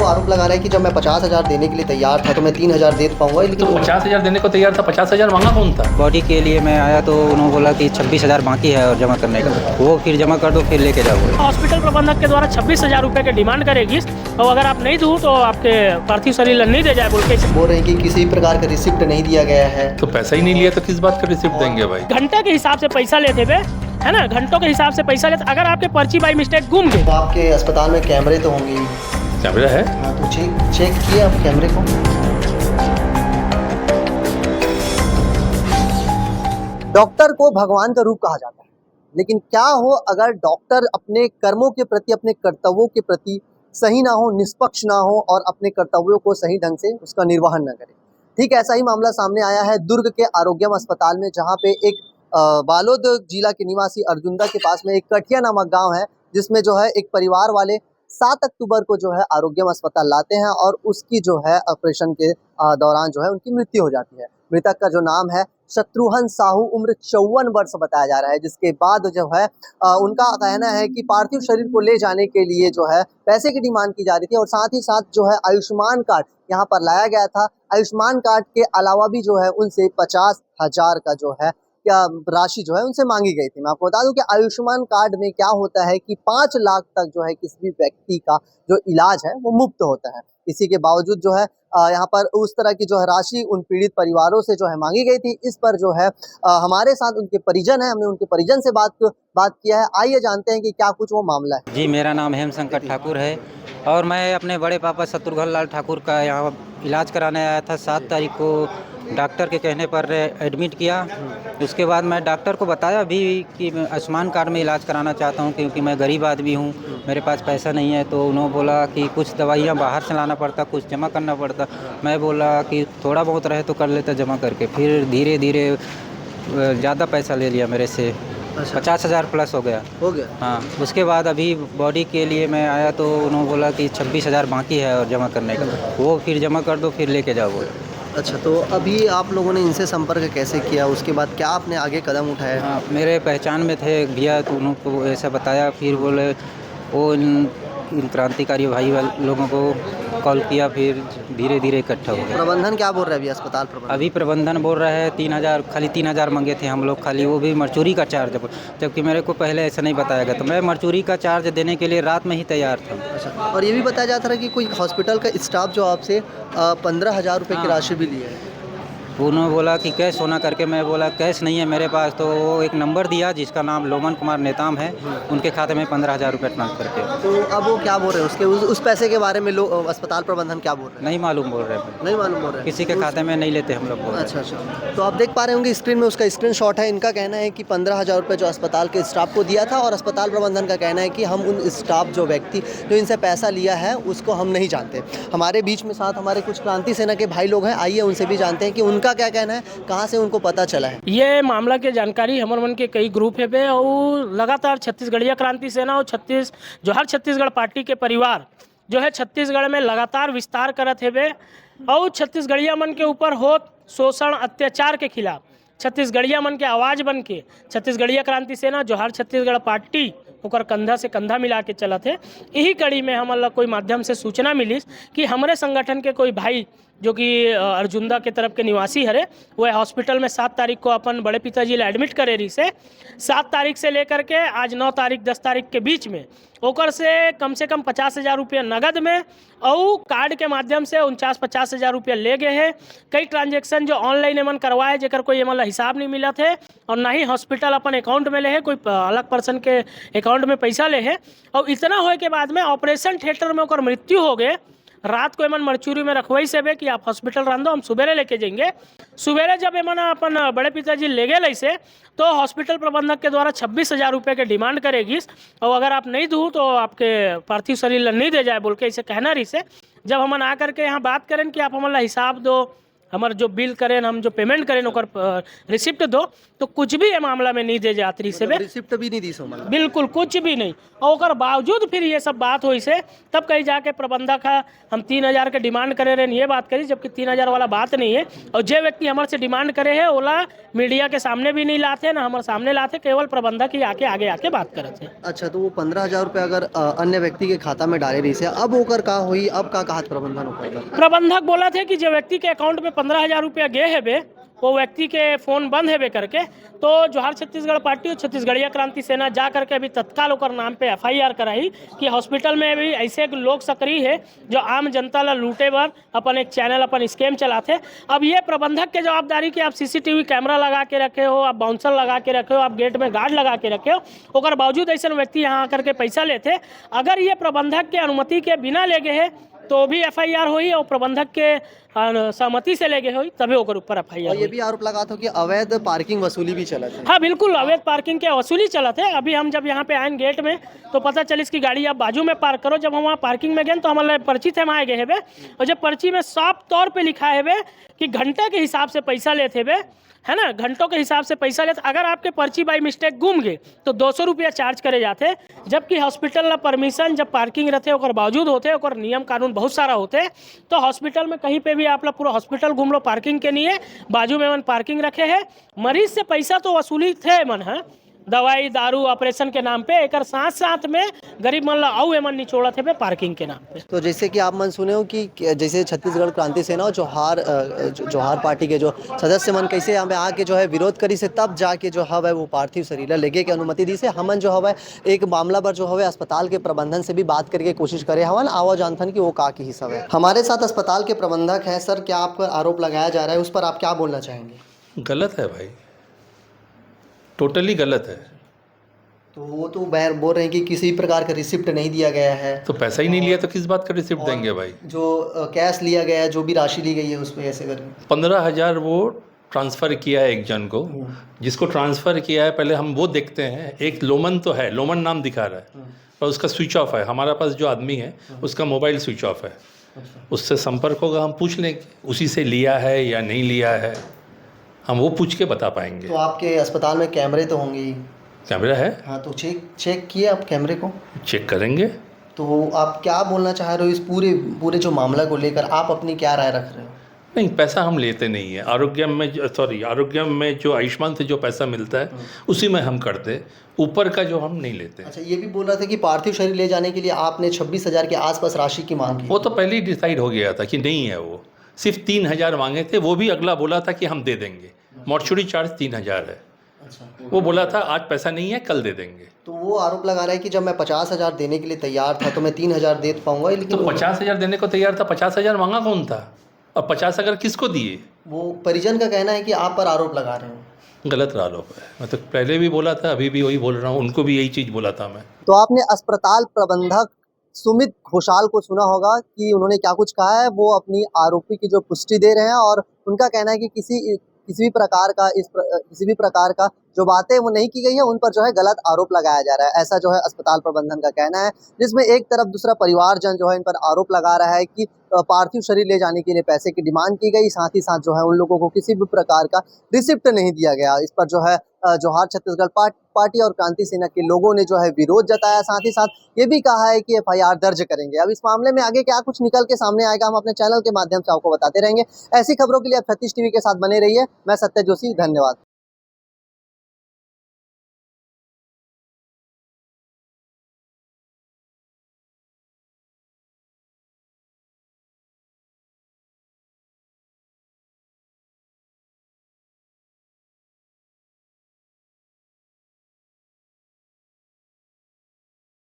आरोप लगा रहा है कि जब मैं 50,000 देने के लिए तैयार था तो मैं 3,000 दे पाऊंगा, लेकिन तो 50,000 देने को तैयार था, 50,000 मांगा कौन था? बॉडी के लिए मैं आया तो उन्होंने बोला कि 26,000 बाकी है और जमा करने का, वो फिर जमा कर दो फिर लेके जाओ। हॉस्पिटल प्रबंधक के द्वारा 26,000 रुपये की डिमांड करेगी और अगर आप नहीं दूँ तो आपके पार्थिव शरीर नहीं दे जाए बोल के बोल रहे हैं कि किसी प्रकार का रिसिप्ट नहीं दिया गया है। तो पैसा ही नहीं लिया तो किस बात का रिसिप्ट देंगे भाई? घंटे के हिसाब से पैसा लेते हुए, है ना, घंटों के हिसाब से पैसा लेते। अगर आपके पर्ची बाई मिस्टेक गुम गई तो आपके अस्पताल में कैमरे तो होंगे ही। कैमरा है? हाँ, तो चेक किए आप कैमरे को? डॉक्टर को भगवान का रूप कहा जाता है, लेकिन क्या हो अगर डॉक्टर अपने कर्मों के प्रति, अपने कर्तव्यों के प्रति सही ना हो, निष्पक्ष ना हो और अपने कर्तव्यों को सही ढंग से उसका निर्वहन न करे। ठीक ऐसा ही मामला सामने आया है दुर्ग के आरोग्यम अस्पताल में, जहां पे एक बालोद जिला के निवासी अर्जुंदा के पास में एक कठिया नामक गांव है, जिसमें जो है एक परिवार वाले 7 अक्टूबर को जो है आरोग्यम अस्पताल लाते हैं और उसकी जो है ऑपरेशन के दौरान जो है उनकी मृत्यु हो जाती है। मृतक का जो नाम है शत्रुघ्न साहू, उम्र 54 वर्ष बताया जा रहा है, जिसके बाद जो है उनका कहना है कि पार्थिव शरीर को ले जाने के लिए जो है पैसे की डिमांड की जा रही थी और साथ ही साथ जो है आयुष्मान कार्ड यहाँ पर लाया गया था। आयुष्मान कार्ड के अलावा भी जो है उनसे 50,000 का जो है क्या राशि जो है उनसे मांगी गई थी। मैं आपको बता दूं कि आयुष्मान कार्ड में क्या होता है कि 5 लाख तक जो है किसी भी व्यक्ति का जो इलाज है वो मुफ्त होता है। इसी के बावजूद जो है यहाँ पर उस तरह की जो है राशि उन पीड़ित परिवारों से जो है मांगी गई थी। इस पर जो है हमारे साथ उनके परिजन है, हमने उनके परिजन से बात किया है। आइए जानते हैं कि क्या कुछ वो मामला है। जी, मेरा नाम हेमशंकर ठाकुर है और मैं अपने बड़े पापा शत्रुघ्न लाल ठाकुर का यहाँ इलाज कराने आया था। 7 तारीख को डॉक्टर के कहने पर एडमिट किया। उसके बाद मैं डॉक्टर को बताया भी कि मैं आयुष्मान कार्ड में इलाज कराना चाहता हूँ क्योंकि मैं गरीब आदमी हूँ, मेरे पास पैसा नहीं है। तो उन्होंने बोला कि कुछ दवाइयाँ बाहर से लाना पड़ता, कुछ जमा करना पड़ता। मैं बोला कि थोड़ा बहुत रहे तो कर लेता जमा करके। फिर धीरे धीरे ज़्यादा पैसा ले लिया मेरे से। 50,000 प्लस हो गया। हाँ, उसके बाद अभी बॉडी के लिए मैं आया तो उन्होंने बोला कि 26,000 बाकी है और जमा करने का, वो फिर जमा कर दो फिर लेके जाओ बोले। अच्छा, तो अभी आप लोगों ने इनसे संपर्क कैसे किया? उसके बाद क्या आपने आगे कदम उठाया? हाँ, मेरे पहचान में थे भैया, तो उनको ऐसा बताया। फिर बोले वो इन क्रांतिकारी भाई वाले लोगों को कॉल किया, फिर धीरे धीरे इकट्ठा हो गया। प्रबंधन क्या बोल रहा है अभी? अस्पताल प्रबंधन अभी प्रबंधन बोल रहा है 3,000, खाली 3,000 मांगे थे हम लोग, खाली वो भी मरचूरी का चार्ज, जबकि मेरे को पहले ऐसा नहीं बताया गया। तो मैं मरचूरी का चार्ज देने के लिए रात में ही तैयार था। अच्छा, और ये भी बताया जाता है कि कोई हॉस्पिटल का स्टाफ जो आपसे 15,000 रुपये की राशि भी ली है। उन्होंने बोला कि कैश होना करके, मैं बोला कैश नहीं है मेरे पास। तो वो एक नंबर दिया जिसका नाम लोमन कुमार नेताम है, उनके खाते में 15,000 रुपये ट्रांसफर किया। तो अब वो क्या बोल रहे हैं उसके उस पैसे के बारे में? अस्पताल प्रबंधन क्या बोल रहे हैं? नहीं मालूम बोल रहे हैं, नहीं मालूम बोल रहे हैं, किसी के खाते में नहीं लेते हम लोग को। अच्छा, तो आप देख पा रहे होंगे स्क्रीन में उसका स्क्रीनशॉट है। इनका कहना है कि 15,000 रुपये जो अस्पताल के स्टाफ को दिया था और अस्पताल प्रबंधन का कहना है कि हम उन स्टाफ जो व्यक्ति जो इनसे पैसा लिया है उसको हम नहीं जानते। हमारे बीच में साथ हमारे कुछ क्रांति सेना के भाई लोग हैं, आइए उनसे भी जानते हैं कि उनका क्या कहना है, कहाँ से उनको पता चला है। ये मामला के जानकारी हमर मन के कई ग्रुप है और लगातार छत्तीसगढ़िया क्रांति सेना और जोहर छत्तीसगढ़ पार्टी के परिवार जो है छत्तीसगढ़ में लगातार विस्तार करत है और छत्तीसगढ़िया मन के ऊपर होत शोषण अत्याचार के खिलाफ छत्तीसगढ़िया मन के आवाज़ बन के छत्तीसगढ़िया क्रांति सेना जोहर छत्तीसगढ़ पार्टी ओकर कंधा से कंधा मिला के चलत है। यही कड़ी में हमन ला कोई माध्यम से सूचना मिली कि हमारे संगठन के कोई भाई जो कि अर्जुंदा के तरफ के निवासी हरे, वह हॉस्पिटल में 7 तारीख को अपन बड़े पिताजी ला एडमिट करे रही से 7 तारीख से लेकर के आज 9 तारीख 10 तारीख के बीच में ओकर से कम 50,000 रुपया नगद में और कार्ड के माध्यम से 49-50,000 रुपया ले गए हैं। कई ट्रांजेक्शन जो ऑनलाइन एमन करवाए जेकर कोई एमन हिसाब नहीं मिला थे और ना ही हॉस्पिटल अपन अकाउंट में ले है, कोई अलग पर्सन के अकाउंट में पैसा ले है। और इतना होए के बाद में ऑपरेशन थिएटर में ओकर मृत्यु हो गए। रात को एमन मरचूरी में रखवाई से कि आप हॉस्पिटल रह दो, हम सुबेरे लेके जाएंगे। सुबेरे जब एमन अपन बड़े पिताजी ले गए ऐसे तो हॉस्पिटल प्रबंधक के द्वारा 26,000 रुपये की डिमांड करेगी और अगर आप नहीं दूँ तो आपके पार्थिव शरीर नहीं दे जाए बोल के ऐसे कहना रही से। जब हमन आ करके यहाँ बात करें कि आप हमारा हिसाब दो, हमार जो बिल करें हम जो पेमेंट करें ओकर रिसिप्ट दो, तो कुछ भी ये मामला में नहीं दे यात्री से बे, रिसिप्ट भी नहीं दी सो मतलब बिल्कुल कुछ भी नहीं। और ओकर बावजूद फिर ये सब बात हुई से तब कहीं जाके प्रबंधक है हम 3000 के डिमांड करे रहे ये बात करी, जबकि 3000 वाला बात नहीं है। और जो व्यक्ति हमारे से डिमांड करे है ओला मीडिया के सामने भी नहीं लाते ना हमारे सामने लाते, केवल प्रबंधक ही आके आगे आके बात करते हैं। अच्छा, तो वो 15,000 रुपये अगर अन्य व्यक्ति के खाता में डाले रही से अब होकर का हुई, अब का कहा प्रबंधन होकर? प्रबंधक बोला थे कि जो व्यक्ति के अकाउंट में 15,000 रुपया गए है बे, वो व्यक्ति के फ़ोन बंद है बे करके, तो जोहार छत्तीसगढ़ पार्टी और छत्तीसगढ़िया क्रांति सेना जा करके अभी तत्काल ओकर नाम पे FIR कराई कि हॉस्पिटल में अभी ऐसे लोग सक्रिय है जो आम जनता ला लूटे बर अपन एक चैनल अपन स्कैम चलाते। अब ये प्रबंधक के जवाबदारी कि आप CCTV कैमरा लगा के रखे हो, आप बाउंसर लगा के रखे हो, आप गेट में गार्ड लगा के रखे हो, ओकर बावजूद ऐसे व्यक्ति यहाँ आकर के पैसा लेते। अगर ये प्रबंधक के अनुमति के बिना ले गए है तो भी FIR हुई और प्रबंधक के सहमति से ले गए हुई तभी ओकर ऊपर FIR और ये भी आरोप लगा था कि अवैध पार्किंग वसूली भी चला था। हाँ बिल्कुल, अवैध पार्किंग के वसूली चला थे। अभी हम जब यहाँ पे आए गेट में तो पता चली इसकी गाड़ी आप बाजू में पार्क करो। जब हम वहाँ पार्किंग में गए तो हमारे पर्ची थे वहाँ गए है बे, और जब पर्ची में साफ तौर पे लिखा है बे कि घंटे के हिसाब से पैसा लेते बे, है ना, घंटों के हिसाब से पैसा लेते। अगर आपके पर्ची बाई मिस्टेक गुम गए तो 200 रुपया चार्ज करे जाते, जबकि हॉस्पिटल ला परमिशन जब पार्किंग रहते ओकर बावजूद होते, ओकर नियम कानून बहुत सारा होते। तो हॉस्पिटल में कहीं पे भी आप लोग पूरा हॉस्पिटल घूम लो, पार्किंग के लिए बाजू में मन पार्किंग रखे है। मरीज से पैसा तो वसूली थे मन है, दवाई दारू ऑपरेशन के नाम पे, एक साथ साथ में गरीब मन ला आऊ एमन निचोड़ा थे पार्किंग के नाम पे। तो जैसे कि आप मन सुने हो कि जैसे छत्तीसगढ़ क्रांति सेना और जोहार पार्टी के जो सदस्य मन कैसे यहाँ पे आके जो है विरोध करी से तब जाके जो है वो पार्थिव शरीर लेगे के अनुमति दी से हमन जो है एक मामला पर जो है अस्पताल के प्रबंधन से भी बात करके कोशिश करे हवन आवा जानथन कि वो का की हिसाब है। हमारे साथ अस्पताल के प्रबंधक है। सर, क्या आप पर आरोप लगाया जा रहा है उस पर आप क्या बोलना चाहेंगे? गलत है भाई, टोटली गलत है। तो वो तो बोल रहे हैं कि किसी प्रकार का रिसिप्ट नहीं दिया गया है। तो पैसा ही नहीं लिया तो किस बात का रिसिप्ट देंगे भाई? जो कैश लिया गया है, जो भी राशि ली गई है उस पर ऐसे करके 15,000 वो ट्रांसफ़र किया है एक जन को, जिसको ट्रांसफ़र किया है पहले हम वो देखते हैं। एक लोमन तो है, लोमन नाम दिखा रहा है पर उसका स्विच ऑफ है। हमारा पास जो आदमी है उसका मोबाइल स्विच ऑफ है, उससे संपर्क होगा, हम पूछ लेंगे उसी से लिया है या नहीं लिया है, हम वो पूछ के बता पाएंगे। तो आपके अस्पताल में कैमरे तो होंगे ही? कैमरा है। हाँ, तो चेक किए आप कैमरे को? चेक करेंगे। तो आप क्या बोलना चाह रहे हो इस पूरे जो मामला को लेकर, आप अपनी क्या राय रख रहे हो? नहीं, पैसा हम लेते नहीं है। आरोग्य में जो आयुष्मान से जो पैसा मिलता है उसी में हम करते, ऊपर का जो हम नहीं लेते। अच्छा, ये भी बोल रहा था कि पार्थिव शरीर ले जाने के लिए आपने 26,000 के आसपास राशि की मांग की। वो तो पहले ही डिसाइड हो गया था कि नहीं है, वो सिर्फ 3,000 मांगे थे। वो भी अगला बोला था कि हम दे देंगे, मॉर्चुरी चार्ज 3,000 है। अच्छा, वो बोला था आज पैसा नहीं है कल दे देंगे। तो वो आरोप लगा रहा है कि जब मैं 50,000 देने के लिए तैयार था तो मैं 3,000 दे पाऊंगा, लेकिन तो 50,000 देने को तैयार था, 50,000 मांगा कौन था? और 50 अगर किसको दिए? वो परिजन का कहना है कि आप पर आरोप लगा रहे हो। गलत आरोप है। मैं तो पहले भी बोला था, अभी भी वही बोल रहा हूँ, उनको भी यही चीज़ बोला था मैं। तो आपने अस्पताल प्रबंधक सुमित घोषाल को सुना होगा कि उन्होंने क्या कुछ कहा है। वो अपनी आरोपी की जो पुष्टि दे रहे हैं और उनका कहना है कि किसी भी प्रकार का जो बातें वो नहीं की गई है, उन पर जो है गलत आरोप लगाया जा रहा है। ऐसा जो है अस्पताल प्रबंधन का कहना है, जिसमें एक तरफ दूसरा परिवारजन जो है इन पर आरोप लगा रहा है कि पार्थिव शरीर ले जाने के लिए पैसे की डिमांड की गई, साथ ही साथ जो है उन लोगों को किसी भी प्रकार का रिसिप्ट नहीं दिया गया। इस पर जो है जोहार छत्तीसगढ़ पार्टी और क्रांति सेना के लोगों ने जो है विरोध जताया, साथ ही साथ ये भी कहा है कि FIR दर्ज करेंगे। अब इस मामले में आगे क्या कुछ निकल के सामने आएगा, हम अपने चैनल के माध्यम से आपको बताते रहेंगे। ऐसी खबरों के लिए आप छत्तीस टीवी के साथ बने रहिए। मैं सत्य जोशी, धन्यवाद।